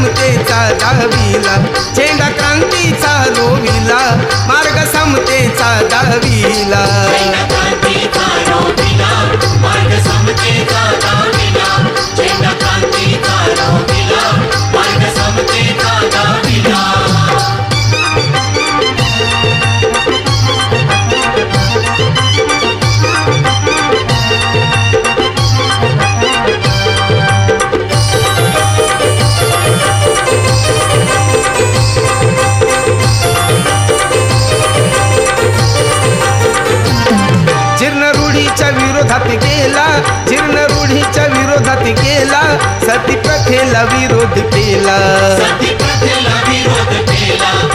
समतेचा दाविला, झेंडा क्रांतीचा रोविला, मार्ग समतेचा दाविला. मार्ग समतेचा दाविला, झेंडा क्रांतीचा रोविला, मार्ग समतेचा दाविला. जीर्ण रूढीच्या विरोधात गेला, जीर्ण रूढीच्या विरोधात गेला, सती प्रथेला विरोध केला, सती प्रथेला विरोध